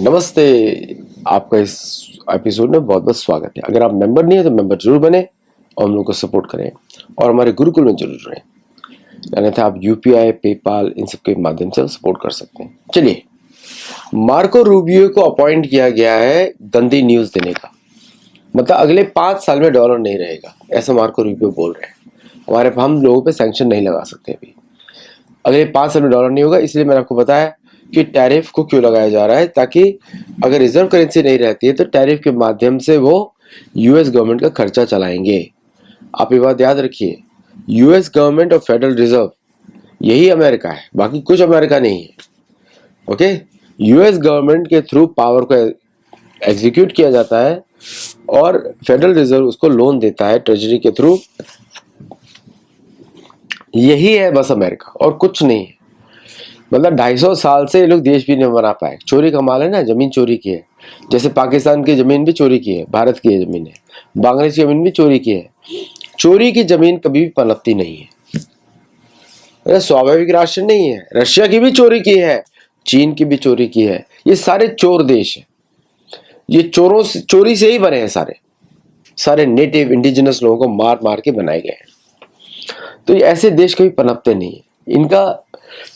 नमस्ते। आपका इस एपिसोड में बहुत बहुत स्वागत है। अगर आप मेंबर नहीं है तो मेंबर जरूर बने और हम लोग को सपोर्ट करें और हमारे गुरुकुल में जरूर रहें। अन्यथा आप यूपीआई, पेपाल इन सब के माध्यम से सपोर्ट कर सकते हैं। चलिए, मार्को रूबियो को अपॉइंट किया गया है गंदी न्यूज देने का। मतलब अगले 5 साल में डॉलर नहीं रहेगा, ऐसा मार्को रूबियो बोल रहे हैं। हम लोगों पे सैंक्शन नहीं लगा सकते अभी। अगले 5 साल में डॉलर नहीं होगा, इसलिए मैंने आपको बताया कि टैरिफ को क्यों लगाया जा रहा है, ताकि अगर रिजर्व करेंसी नहीं रहती है तो टैरिफ के माध्यम से वो यूएस गवर्नमेंट का खर्चा चलाएंगे। आप ये बात याद रखिए, यूएस गवर्नमेंट और फेडरल रिजर्व यही अमेरिका है, बाकी कुछ अमेरिका नहीं है। ओके, यूएस गवर्नमेंट के थ्रू पावर को एग्जीक्यूट किया जाता है और फेडरल रिजर्व उसको लोन देता है ट्रेजरी के थ्रू। यही है बस अमेरिका, और कुछ नहीं है। मतलब 250 साल से ये लोग देश भी नहीं बना पाए। चोरी का माल है ना, जमीन चोरी की है। जैसे पाकिस्तान की जमीन भी चोरी की है, भारत की जमीन है, बांग्लादेश की जमीन भी चोरी की है। चोरी की जमीन कभी भी पनपती नहीं है। अरे स्वाभाविक राष्ट्र नहीं है। रशिया की भी चोरी की है, चीन की भी चोरी की है। ये सारे चोर देश है। ये चोरों से, चोरी से ही बने हैं। सारे सारे नेटिव इंडिजिनस लोगों को मार मार के बनाए गए हैं। तो ये ऐसे देश कभी पनपते नहीं है। इनका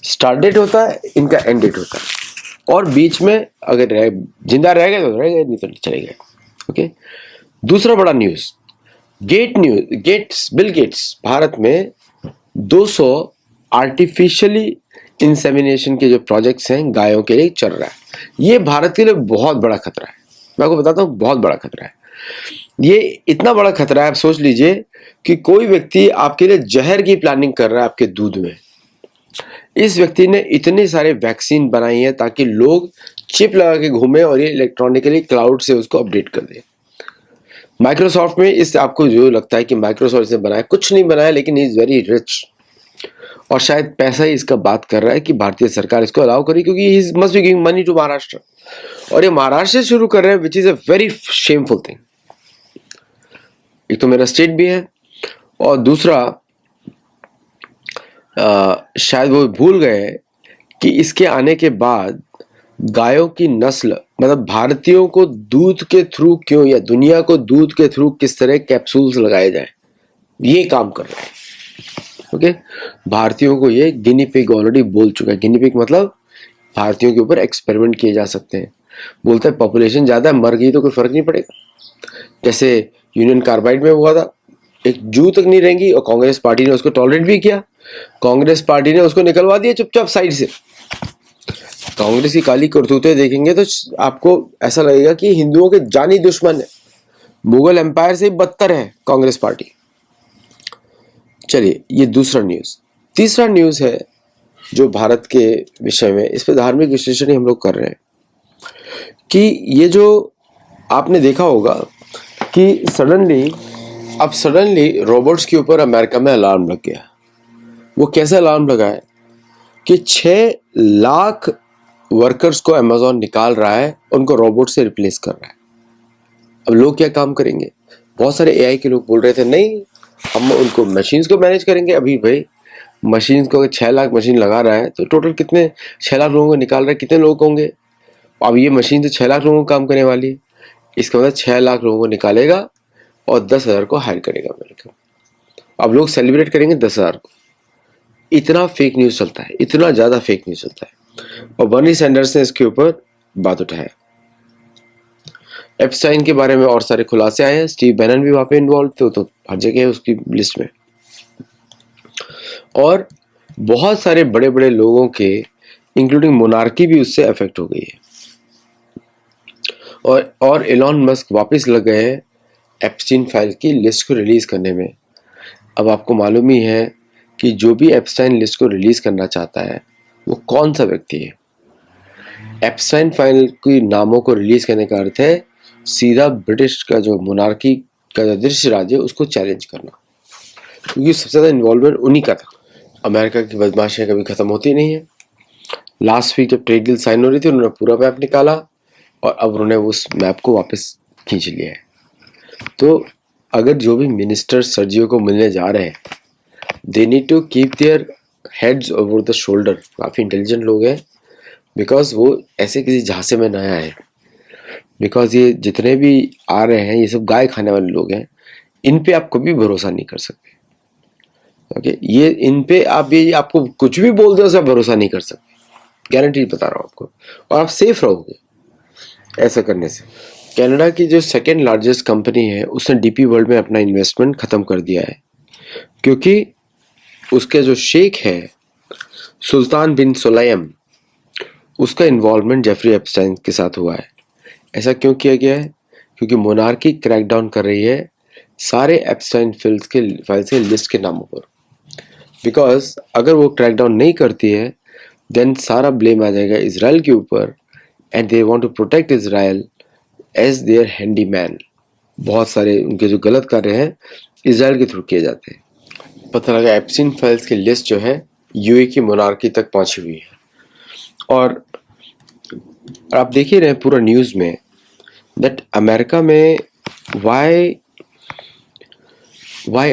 स्टार्ट डेट होता है, इनका एंड डेट होता है, और बीच में अगर जिंदा रह गए तो रह गए, नहीं तो चले गए। ओके, दूसरा बड़ा न्यूज, बिल गेट्स भारत में 200 आर्टिफिशियली इंसेमिनेशन के जो प्रोजेक्ट्स हैं गायों के लिए चल रहा है। ये भारत के लिए बहुत बड़ा खतरा है। मैं आपको बताता हूँ, बहुत बड़ा खतरा है। ये इतना बड़ा खतरा है, आप सोच लीजिए कि कोई व्यक्ति आपके लिए जहर की प्लानिंग कर रहा है आपके दूध में। इस व्यक्ति ने इतने सारे वैक्सीन बनाई है ताकि लोग चिप लगा के घूमे और ये इलेक्ट्रॉनिकली क्लाउड से उसको अपडेट कर दे। माइक्रोसॉफ्ट में इस आपको जो लगता है कि माइक्रोसॉफ्ट से बनाया, कुछ नहीं बनाया, लेकिन इज वेरी रिच और शायद पैसा ही इसका बात कर रहा है कि भारतीय सरकार इसको अलाउ करी, क्योंकि he must be giving money to Maharashtra, और ये महाराष्ट्र से शुरू कर रहे हैं, which is a very shameful thing. एक तो मेरा स्टेट भी है, और दूसरा शायद वो भूल गए कि इसके आने के बाद गायों की नस्ल, मतलब भारतीयों को दूध के थ्रू क्यों, या दुनिया को दूध के थ्रू किस तरह कैप्सूल्स लगाए जाए, ये काम कर रहे हैं। ओके, भारतीयों को ये गिनी पिग ऑलरेडी बोल चुका है। गिनी पिग मतलब भारतीयों के ऊपर एक्सपेरिमेंट किए जा सकते हैं। बोलता है पॉपुलेशन ज्यादा है, मर गई तो कोई फर्क नहीं पड़ेगा। जैसे यूनियन कार्बाइड में हुआ था, एक जू तक नहीं रहेंगी, और कांग्रेस पार्टी ने उसको टॉलरेट भी किया। कांग्रेस पार्टी ने उसको निकलवा दिया चुपचाप साइड से। कांग्रेस की काली करतूतें देखेंगे तो आपको ऐसा लगेगा कि हिंदुओं के जानी दुश्मन है, मुगल एम्पायर से बदतर है कांग्रेस पार्टी। चलिए, ये दूसरा न्यूज। तीसरा न्यूज है जो भारत के विषय में, इस पे धार्मिक विश्लेषण ही हम लोग कर रहे हैं कि ये जो आपने देखा होगा कि सडनली रोबोट्स के ऊपर अमेरिका में अलार्म लग गया। वो कैसे अलार्म लगा है कि 6 लाख वर्कर्स को अमेज़न निकाल रहा है, उनको रोबोट से रिप्लेस कर रहा है। अब लोग क्या काम करेंगे? बहुत सारे एआई के लोग बोल रहे थे नहीं, हम उनको मशीन्स को मैनेज करेंगे। अभी भाई मशीन्स को अगर 6 लाख मशीन लगा रहा है तो टोटल कितने 6 लाख लोगों को निकाल रहा है, कितने लोग होंगे? अब ये मशीन तो 6 लाख लोगों को काम करने वाली है। इसका मतलब 6 लाख लोगों को निकालेगा और 10,000 को हायर करेगा अमेरिका। अब लोग सेलिब्रेट करेंगे 10,000 को। इतना फेक न्यूज चलता है, इतना ज्यादा फेक न्यूज चलता है। और बर्नी सैंडर्स ने इसके ऊपर बात उठाया। एप्स्टाइन के बारे में और सारे खुलासे आए हैं। स्टीव बैनन भी वहां पे इन्वॉल्व थे, तो हर जगह है उसकी लिस्ट में। और बहुत सारे बड़े बड़े लोगों के इंक्लूडिंग मोनार्की भी उससे अफेक्ट हो गई है। और एलॉन मस्क वापस लग गए हैं एप्स्टाइन फाइल की लिस्ट को रिलीज करने में। अब आपको मालूम ही है कि जो भी एप्स्टाइन लिस्ट को रिलीज करना चाहता है वो कौन सा व्यक्ति है। एप्स्टाइन फाइल की नामों को रिलीज करने का अर्थ है सीधा ब्रिटिश का जो मोनार्की का जो दृश्य राज्य है उसको चैलेंज करना, क्योंकि सबसे ज्यादा इन्वॉल्वमेंट उन्हीं का था। अमेरिका की बदमाशियां कभी खत्म होती नहीं है। लास्ट वीक जब ट्रेड डील साइन हो रही थी, उन्होंने पूरा मैप निकाला और अब उन्होंने उस मैप को वापस खींच लिया है। तो अगर जो भी मिनिस्टर सर्जियो को मिलने जा रहे हैं, they need to keep their heads over the shoulder. काफी इंटेलिजेंट लोग हैं, बिकॉज वो ऐसे किसी झांसे में नया है, बिकॉज ये जितने भी आ रहे हैं ये सब गाय खाने वाले लोग हैं, इन पे आप कभी भरोसा नहीं कर सकते। ओके, ये इन पे आप ये आपको कुछ भी बोल दो उसका भरोसा नहीं कर सकते, गारंटी बता रहा हूँ आपको, और आप सेफ रहोगे ऐसा करने से। कनाडा की जो सेकेंड लार्जेस्ट कंपनी है उसने डीपी वर्ल्ड में अपना इन्वेस्टमेंट खत्म कर दिया है, क्योंकि उसके जो शेख है सुल्तान बिन सुलैम, उसका इन्वॉल्वमेंट जेफरी एप्स्टाइन के साथ हुआ है। ऐसा क्यों किया गया है? क्योंकि मोनार्की क्रैकडाउन कर रही है सारे एप्स्टाइन फाइल्स के लिस्ट के नामों पर। बिकॉज अगर वो क्रैकडाउन नहीं करती है देन सारा ब्लेम आ जाएगा इसराइल के ऊपर, and they want to protect Israel as their handyman. बहुत सारे उनके जो गलत कार्य हैं इसराइल के थ्रू किए जाते हैं। पता लगा एप्स्टाइन फाइल्स की लिस्ट जो है यूए की मोनार्की तक पहुंची हुई है। और आप देख ही रहे हैं पूरा न्यूज़ में दैट अमेरिका में वाई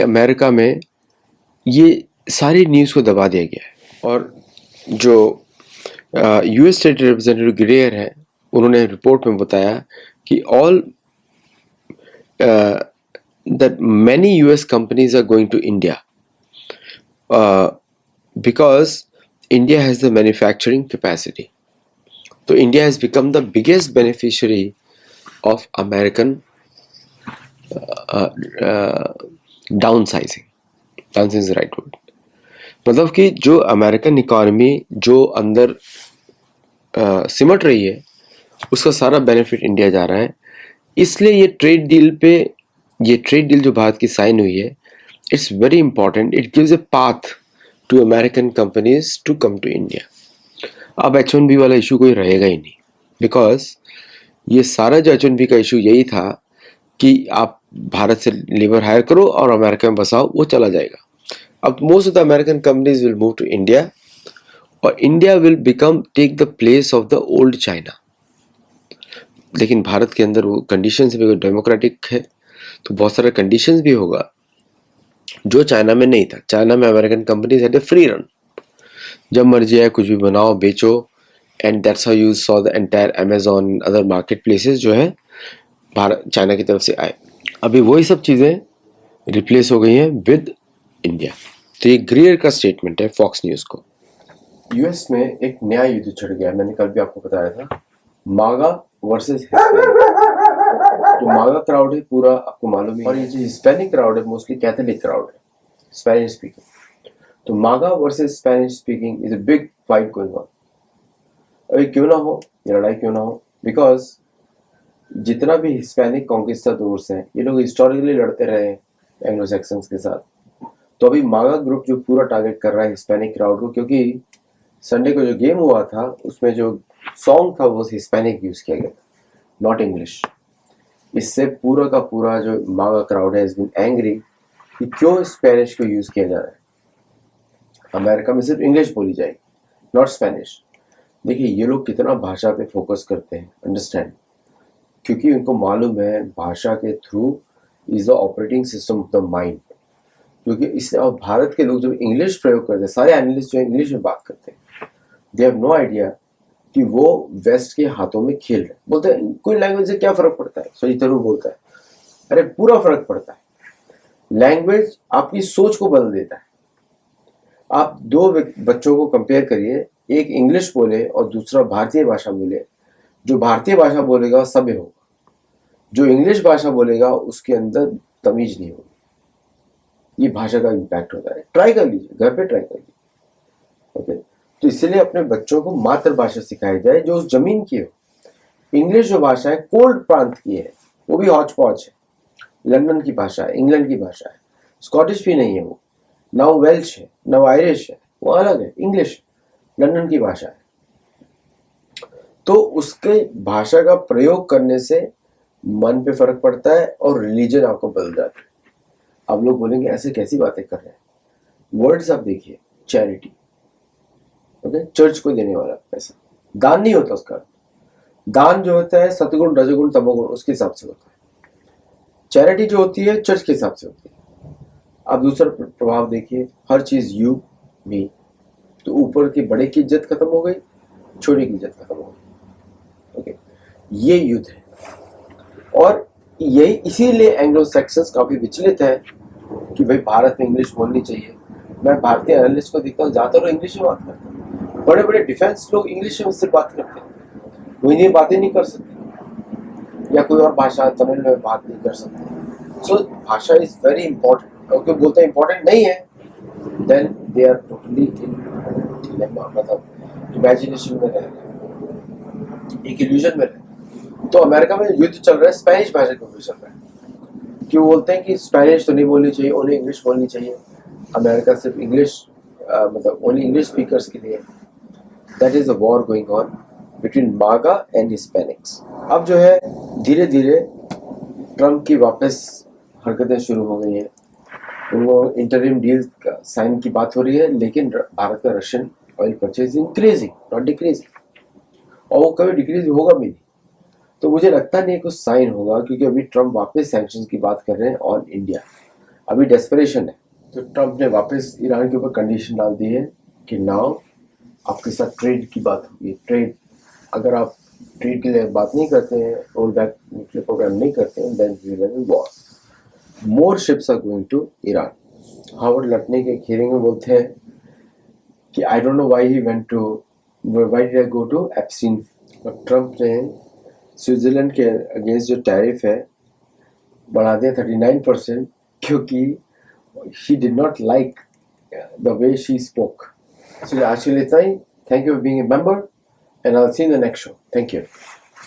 अमेरिका में ये सारी न्यूज़ को दबा दिया गया है। और जो यूएस स्टेट रिप्रेजेंटेटिव ग्रेयर है उन्होंने रिपोर्ट में बताया कि all that many US companies are going to India because India has the manufacturing capacity. तो India has become the biggest beneficiary of American downsizing. Downsizing is right word. मतलब कि जो American economy जो अंदर सिमट रही है उसका सारा बेनिफिट इंडिया जा रहा है। इसलिए ये ट्रेड डील जो भारत की साइन हुई है it's very important. It gives a path to American companies to come to India. अब H1B वाला इशू कोई रहेगा ही नहीं, बिकॉज ये सारा जो H1B का इशू यही था कि आप भारत से लेबर हायर करो और अमेरिका में बसाओ, वो चला जाएगा। अब most of the American companies will move to India और India will become take the place of the old China. लेकिन भारत के अंदर वो कंडीशंस भी डेमोक्रेटिक है तो बहुत सारे कंडीशंस भी होगा जो चाइना में नहीं था। चाइना में American companies had a free run, जब मर्जी आए कुछ भी बनाओ बेचो, and that's how you saw the entire Amazon other market places जो है भारत चाइना की तरफ से आए। अभी वही सब चीज़ें रिप्लेस हो गई हैं विद इंडिया। तो ये ग्रेयर का स्टेटमेंट है फॉक्स न्यूज़ को। यूएस में एक नया युद्ध छिड़ गया, मैंने कल भी आपको बताया था, मागा वर्सेस हिस्पैनिक। जो मागा क्राउड है पूरा आपको मालूम है, और ये जो हिस्पैनिक क्राउड है मोस्टली कैथोलिक क्राउड है, स्पेनिश स्पीकिंग। तो मागा versus Spanish speaking is a big fight going on. अभी क्यों ना हो ये लड़ाई, क्यों ना हो, बिकॉज जितना भी हिस्पैनिक कॉन्किस्टाडोर्स हैं ये लोग हिस्टोरिकली लड़ते रहे एंग्लो सैक्सन्स के साथ। तो अभी मागा ग्रुप जो पूरा टारगेट कर रहा है हिस्पैनिक क्राउड को, क्योंकि संडे को जो गेम हुआ था उसमें जो सॉन्ग था वो हिस्पैनिक यूज किया गया था, नॉट इंग्लिश। इससे पूरा का पूरा जो मागा क्राउड है बीन एंग्री कि क्यों स्पेनिश को यूज किया जा रहा है। अमेरिका में सिर्फ इंग्लिश बोली जाएगी, नॉट स्पेनिश। देखिए ये लोग कितना भाषा पे फोकस करते हैं, अंडरस्टैंड, क्योंकि उनको मालूम है भाषा के through is the operating system of the mind. क्योंकि इसलिए और भारत के लोग जब इंग्लिश प्रयोग करते हैं, सारे एनालिस्ट जो इंग्लिश में बात करते हैं, दे हैव नो आइडिया कि वो वेस्ट के हाथों में खेल रहे हैं। बोलते हैं कोई लैंग्वेज से क्या फर्क पड़ता है, सही जरूर बोलता है, अरे पूरा फर्क पड़ता है। लैंग्वेज आपकी सोच को बदल देता है। आप दो बच्चों को कंपेयर करिए, एक इंग्लिश बोले और दूसरा भारतीय भाषा बोले, जो भारतीय भाषा बोलेगा सभ्य होगा, जो इंग्लिश भाषा बोलेगा उसके अंदर तमीज नहीं होगी। ये भाषा का इम्पैक्ट होता है। ट्राई कर लीजिए, घर पे ट्राई कर लीजिए। ओके, तो इसलिए अपने बच्चों को मातृभाषा सिखाई जाए जो उस जमीन की हो। इंग्लिश जो भाषा है कोल्ड प्रांत की है, वो भी हौच पौच है, लंदन की भाषा है, इंग्लैंड की भाषा है, स्कॉटिश भी नहीं है वो, ना वो वेल्श है ना वो आयरिश है, वो अलग है, इंग्लिश लंदन की भाषा है। तो उसके भाषा का प्रयोग करने से मन पे फर्क पड़ता है और रिलीजन आपको बदल जाता है। आप लोग बोलेंगे ऐसे कैसी बातें कर रहे हैं, वर्ड्स आप देखिए, चैरिटी, ओके, चर्च को देने वाला पैसा, दान नहीं होता उसका। दान जो होता है सतगुण रजगुण तमोगुण उसके हिसाब से होता है, चैरिटी जो होती है चर्च के हिसाब से होती है। आप दूसरा प्रभाव देखिए, हर चीज यू मी, तो ऊपर के बड़े की इज्जत खत्म हो गई, छोटे की इज्जत खत्म होगी। ओके, ये युद्ध है। और यही इसीलिए एंग्लो सेक्सन्स काफी विचलित है कि भाई भारत में इंग्लिश बोलनी चाहिए। मैं भारतीय एनालिस्ट को देखता हूँ, ज्यादातर लोग इंग्लिश में बात करते हैं। बड़े बड़े डिफेंस लोग इंग्लिश में सिर्फ बात करते हैं, वो हिंदी में बातें नहीं कर सकते, या कोई और भाषा तमिल में बात नहीं कर सकते। सो भाषा इज वेरी इंपॉर्टेंट। और कोई बोलते हैं इंपॉर्टेंट नहीं है, then they are totally dilemma, मतलब इमेजिनेशन में रह रहे हैं, एक इल्यूजन में रह रहे हैं। तो अमेरिका में युद्ध चल रहा है स्पेनिश भाषा के ऊपर चल रहा है, कि वो बोलते हैं कि स्पेनिश तो नहीं बोलनी चाहिए, उन्हें इंग्लिश बोलनी चाहिए। अमेरिका सिर्फ इंग्लिश, मतलब ओनली इंग्लिश स्पीकर्स के लिए। That is a war going on between मागा एंड हिस्पैनिक्स। अब जो है धीरे धीरे ट्रम्प की वापस हरकतें शुरू हो गई हैं। उनको इंटरिम डील का साइन की बात हो रही है, लेकिन भारत का Russian oil purchase increasing not decreasing, और वो कभी डिक्रीज होगा भी नहीं। तो मुझे लगता नहीं कुछ साइन होगा, क्योंकि अभी ट्रम्प वापस सैंक्शंस की बात कर रहे हैं ऑन इंडिया। अभी डेस्परेशन है। तो ट्रम्प ने वापस ईरान के ऊपर कंडीशन डाल दी है कि नाउ आपके साथ ट्रेड की बात होगी। ट्रेड, अगर आप ट्रेड के लिए बात नहीं करते हैं, रोल बैक न्यूक्लियर प्रोग्राम नहीं करते हैं, then we will war. More ships are going to Iran. Howard Lutnick के हियरिंग में बोलते हैं कि I don't know why he went to, why did I go to Epstein. Trump ने Switzerland के अगेंस्ट जो टैरिफ है बढ़ा दिया 39%, क्योंकि she did not like the way she spoke. So आज के लिए इतना ही. Thank you for being a member, and I'll see you in the next show. Thank you.